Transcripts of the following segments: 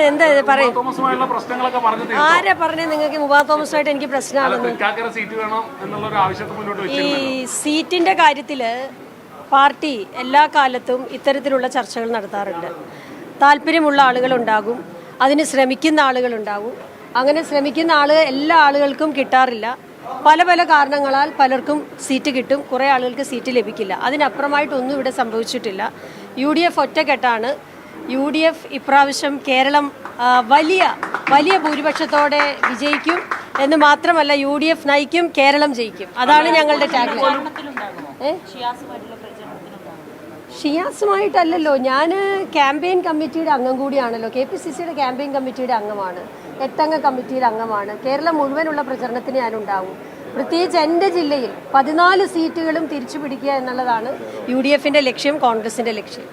എന്താ പറയും? ആരാ പറഞ്ഞത് നിങ്ങൾക്ക് മുബാ തോമസുമായിട്ട് എനിക്ക് പ്രശ്നമാണെന്ന്? ഈ സീറ്റിന്റെ കാര്യത്തില് പാർട്ടി എല്ലാ കാലത്തും ഇത്തരത്തിലുള്ള ചർച്ചകൾ നടത്താറുണ്ട്. താല്പര്യമുള്ള ആളുകളുണ്ടാകും, അതിന് ശ്രമിക്കുന്ന ആളുകളുണ്ടാകും. അങ്ങനെ ശ്രമിക്കുന്ന എല്ലാ ആളുകൾക്കും കിട്ടാറില്ല. പല പല കാരണങ്ങളാൽ പലർക്കും സീറ്റ് കിട്ടും, കുറേ ആളുകൾക്ക് സീറ്റ് ലഭിക്കില്ല. അതിനപ്പുറമായിട്ടൊന്നും ഇവിടെ സംഭവിച്ചിട്ടില്ല. UDF ഒറ്റക്കെട്ടാണ്. UDF ഇപ്രാവശ്യം കേരളം വലിയ ഭൂരിപക്ഷത്തോടെ വിജയിക്കും എന്ന് മാത്രമല്ല, UDF നയിക്കും, കേരളം ജയിക്കും. അതാണ് ഞങ്ങളുടെ ടാഗ്ലൈൻ. ഷിയാസുമായിട്ടല്ലല്ലോ, ഞാൻ ക്യാമ്പയിൻ കമ്മിറ്റിയുടെ അംഗം കൂടിയാണല്ലോ. KPCCയുടെ ക്യാമ്പയിൻ കമ്മിറ്റിയുടെ അംഗമാണ്, 8 അംഗ കമ്മിറ്റിയുടെ അംഗമാണ്. കേരളം മുഴുവനുള്ള പ്രചരണത്തിന് ഞാനുണ്ടാവും. പ്രത്യേകിച്ച് എൻ്റെ ജില്ലയിൽ 14 സീറ്റുകളും തിരിച്ചു പിടിക്കുക എന്നുള്ളതാണ് UDFന്റെ ലക്ഷ്യം, കോൺഗ്രസിന്റെ ലക്ഷ്യം.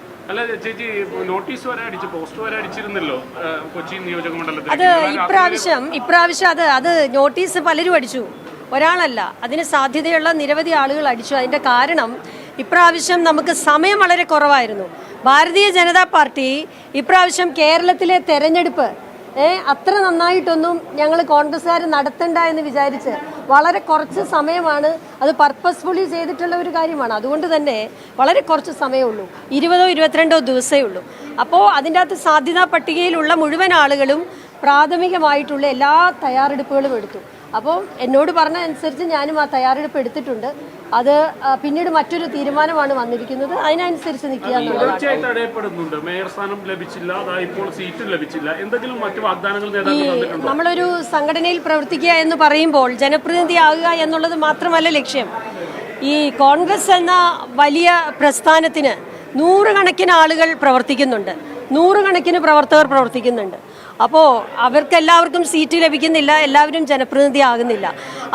അത് ഇപ്രാവശ്യം അത് നോട്ടീസ് പലരും അടിച്ചു, ഒരാളല്ല, അതിന് സാധ്യതയുള്ള നിരവധി ആളുകൾ അടിച്ചു. അതിന്റെ കാരണം ഇപ്രാവശ്യം നമുക്ക് സമയം വളരെ കുറവായിരുന്നു. ഭാരതീയ ജനതാ പാർട്ടി ഇപ്രാവശ്യം കേരളത്തിലെ തെരഞ്ഞെടുപ്പ് അത്ര നന്നായിട്ടൊന്നും ഞങ്ങൾ കോൺഗ്രസ്സുകാർ നടത്തണ്ട എന്ന് വിചാരിച്ച് വളരെ കുറച്ച് സമയമാണ്, അത് പർപ്പസ്ഫുള്ളി ചെയ്തിട്ടുള്ള ഒരു കാര്യമാണ്. അതുകൊണ്ട് തന്നെ വളരെ കുറച്ച് സമയമുള്ളൂ, 20ഓ 22ഓ ദിവസമേ ഉള്ളൂ. അപ്പോൾ അതിൻ്റെ അകത്ത് സാധ്യതാ പട്ടികയിലുള്ള മുഴുവൻ ആളുകളും പ്രാഥമികമായിട്ടുള്ള എല്ലാ തയ്യാറെടുപ്പുകളും എടുത്തു. അപ്പോൾ എന്നോട് പറഞ്ഞ അനുസരിച്ച് ഞാനും ആ തയ്യാറെടുപ്പ് എടുത്തിട്ടുണ്ട്. അത് പിന്നീട് മറ്റൊരു തീരുമാനമാണ് വന്നിരിക്കുന്നത്, അതിനനുസരിച്ച് നിൽക്കുക എന്നുള്ളതാണ്. നമ്മളൊരു സംഘടനയിൽ പ്രവർത്തിക്കുക എന്ന് പറയുമ്പോൾ ജനപ്രതിനിധിയാകുക എന്നുള്ളത് മാത്രമല്ല ലക്ഷ്യം. ഈ കോൺഗ്രസ് എന്ന വലിയ പ്രസ്ഥാനത്തിന് നൂറുകണക്കിന് ആളുകൾ പ്രവർത്തിക്കുന്നുണ്ട്, നൂറുകണക്കിന് പ്രവർത്തകർ പ്രവർത്തിക്കുന്നുണ്ട്. അപ്പോൾ അവർക്കെല്ലാവർക്കും സീറ്റ് ലഭിക്കുന്നില്ല, എല്ലാവരും ജനപ്രതിനിധിയാകുന്നില്ല.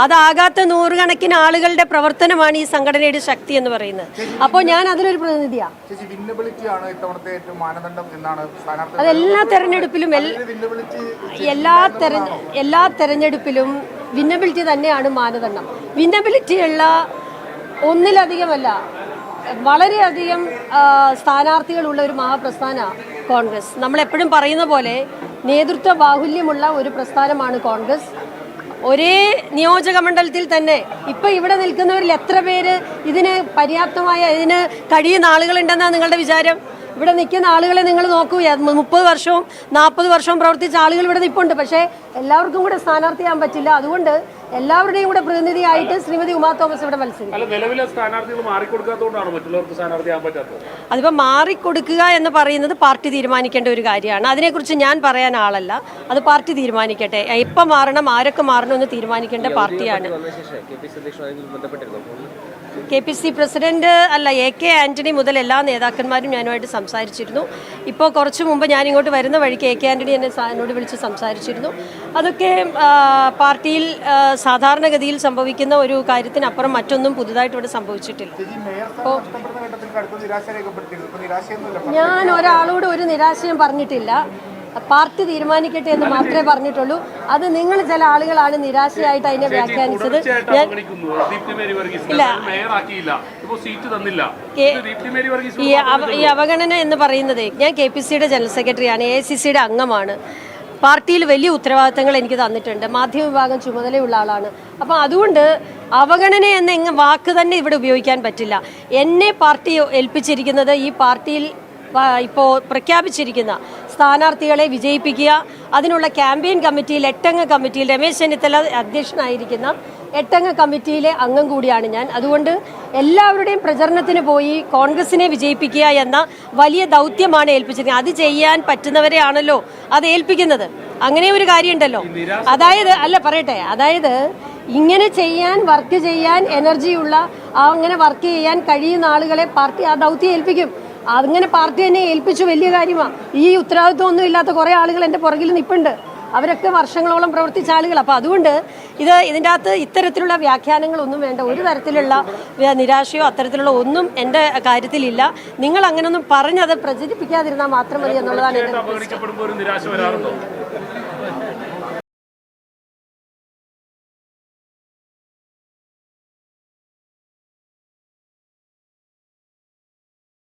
അതാകാത്ത നൂറുകണക്കിന് ആളുകളുടെ പ്രവർത്തനമാണ് ഈ സംഘടനയുടെ ശക്തി എന്ന് പറയുന്നത്. അപ്പോൾ ഞാൻ അതിലൊരു പ്രതിനിധിയാണ്. അതെല്ലാ തെരഞ്ഞെടുപ്പിലും എല്ലാ തെരഞ്ഞെടുപ്പിലും വിന്നബിലിറ്റി തന്നെയാണ് മാനദണ്ഡം. വിന്നബിലിറ്റിയുള്ള ഒന്നിലധികമല്ല, വളരെയധികം സ്ഥാനാർത്ഥികളുള്ള ഒരു മഹാപ്രസ്ഥാനമാണ് കോൺഗ്രസ്. നമ്മളെപ്പോഴും പറയുന്ന പോലെ നേതൃത്വ ബാഹുല്യമുള്ള ഒരു പ്രസ്ഥാനമാണ് കോൺഗ്രസ്. ഒരേ നിയോജക മണ്ഡലത്തിൽ തന്നെ ഇപ്പം ഇവിടെ നിൽക്കുന്നവരിൽ എത്ര പേര് ഇതിന് പര്യാപ്തമായ, ഇതിന് കഴിയുന്ന ആളുകളുണ്ടെന്നാണ് നിങ്ങളുടെ വിചാരം? ഇവിടെ നിൽക്കുന്ന ആളുകളെ നിങ്ങൾ നോക്കൂ, 30 വർഷവും 40 വർഷവും പ്രവർത്തിച്ച ആളുകൾ ഇവിടെ നിൽപ്പുണ്ട്. പക്ഷേ എല്ലാവർക്കും കൂടെ സ്ഥാനാർത്ഥിയാകാൻ പറ്റില്ല. അതുകൊണ്ട് എല്ലാവരുടെയും കൂടെ പ്രതിനിധിയായിട്ട് ശ്രീമതി ഉമാ തോമസ് ഇവിടെ മത്സരിക്കും. അതിപ്പോൾ മാറിക്കൊടുക്കുക എന്ന് പറയുന്നത് പാർട്ടി തീരുമാനിക്കേണ്ട ഒരു കാര്യമാണ്. അതിനെക്കുറിച്ച് ഞാൻ പറയാൻ ആളല്ല, അത് പാർട്ടി തീരുമാനിക്കട്ടെ. എപ്പോൾ മാറണം, ആരൊക്കെ മാറണം എന്ന് തീരുമാനിക്കേണ്ട പാർട്ടിയാണ്. KPC പ്രസിഡന്റ് അല്ല, AK ആന്റണി മുതൽ എല്ലാ നേതാക്കന്മാരും ഞാനുമായിട്ട് സംസാരിച്ചിരുന്നു. ഇപ്പോൾ കുറച്ച് മുമ്പ് ഞാൻ ഇങ്ങോട്ട് വരുന്ന വഴിക്ക് AK ആന്റണി എന്നോട് വിളിച്ച് സംസാരിച്ചിരുന്നു. അതൊക്കെ പാർട്ടിയിൽ സാധാരണഗതിയിൽ സംഭവിക്കുന്ന ഒരു കാര്യത്തിനപ്പുറം മറ്റൊന്നും പുതുതായിട്ട് ഇവിടെ സംഭവിച്ചിട്ടില്ല. അപ്പോൾ ഞാൻ ഒരാളോട് ഒരു നിരാശയും പറഞ്ഞിട്ടില്ല. പാർട്ടി തീരുമാനിക്കട്ടെ എന്ന് മാത്രമേ പറഞ്ഞിട്ടുള്ളൂ. അത് നിങ്ങൾ ചില ആളുകളാണ് നിരാശയായിട്ട് അതിനെ വ്യാഖ്യാനിച്ചത്. ഈ അവഗണന എന്ന് പറയുന്നത്, ഞാൻ KPCയുടെ ജനറൽ സെക്രട്ടറിയാണ്, AICCയുടെ അംഗമാണ്. പാർട്ടിയിൽ വലിയ ഉത്തരവാദിത്തങ്ങൾ എനിക്ക് തന്നിട്ടുണ്ട്, മാധ്യമ വിഭാഗം ചുമതലയുള്ള ആളാണ്. അപ്പോൾ അതുകൊണ്ട് അവഗണന എന്ന വാക്ക് തന്നെ ഇവിടെ ഉപയോഗിക്കാൻ പറ്റില്ല. എന്നെ പാർട്ടി ഏൽപ്പിച്ചിരിക്കുന്നത് ഈ പാർട്ടിയിൽ ഇപ്പോൾ പ്രഖ്യാപിച്ചിരിക്കുന്ന സ്ഥാനാർത്ഥികളെ വിജയിപ്പിക്കുക. അതിനുള്ള ക്യാമ്പയിൻ കമ്മിറ്റിയിൽ 8 അംഗ കമ്മിറ്റിയിൽ രമേശ് ചെന്നിത്തല അധ്യക്ഷനായിരിക്കുന്ന 8 അംഗ കമ്മിറ്റിയിലെ അംഗം കൂടിയാണ് ഞാൻ. അതുകൊണ്ട് എല്ലാവരുടെയും പ്രചരണത്തിന് പോയി കോൺഗ്രസിനെ വിജയിപ്പിക്കുക എന്ന വലിയ ദൗത്യമാണ് ഏൽപ്പിച്ചിരിക്കുന്നത്. അത് ചെയ്യാൻ പറ്റുന്നവരെയാണല്ലോ അത് ഏൽപ്പിക്കുന്നത്. അങ്ങനെ ഒരു കാര്യമുണ്ടല്ലോ. അതായത് ഇങ്ങനെ ചെയ്യാൻ, വർക്ക് ചെയ്യാൻ എനർജിയുള്ള, അങ്ങനെ വർക്ക് ചെയ്യാൻ കഴിയുന്ന ആളുകളെ പാർട്ടി ആ ദൗത്യം ഏൽപ്പിക്കും. അങ്ങനെ പാർട്ടി തന്നെ ഏൽപ്പിച്ചു, വലിയ കാര്യമാണ്. ഈ ഉത്തരവാദിത്വം ഒന്നും ഇല്ലാത്ത കുറേ ആളുകൾ എൻ്റെ പുറകിൽ നിൽപ്പുണ്ട്. അവരൊക്കെ വർഷങ്ങളോളം പ്രവർത്തിച്ച ആളുകൾ. അപ്പോൾ അതുകൊണ്ട് ഇതിൻ്റെ അകത്ത് ഇത്തരത്തിലുള്ള വ്യാഖ്യാനങ്ങളൊന്നും വേണ്ട. ഒരു തരത്തിലുള്ള നിരാശയോ അത്തരത്തിലുള്ള ഒന്നും എൻ്റെ കാര്യത്തിലില്ല. നിങ്ങൾ അങ്ങനെയൊന്നും പറഞ്ഞത് പ്രചരിപ്പിക്കാതിരുന്നാൽ മാത്രം മതി എന്നുള്ളതാണ് എൻ്റെ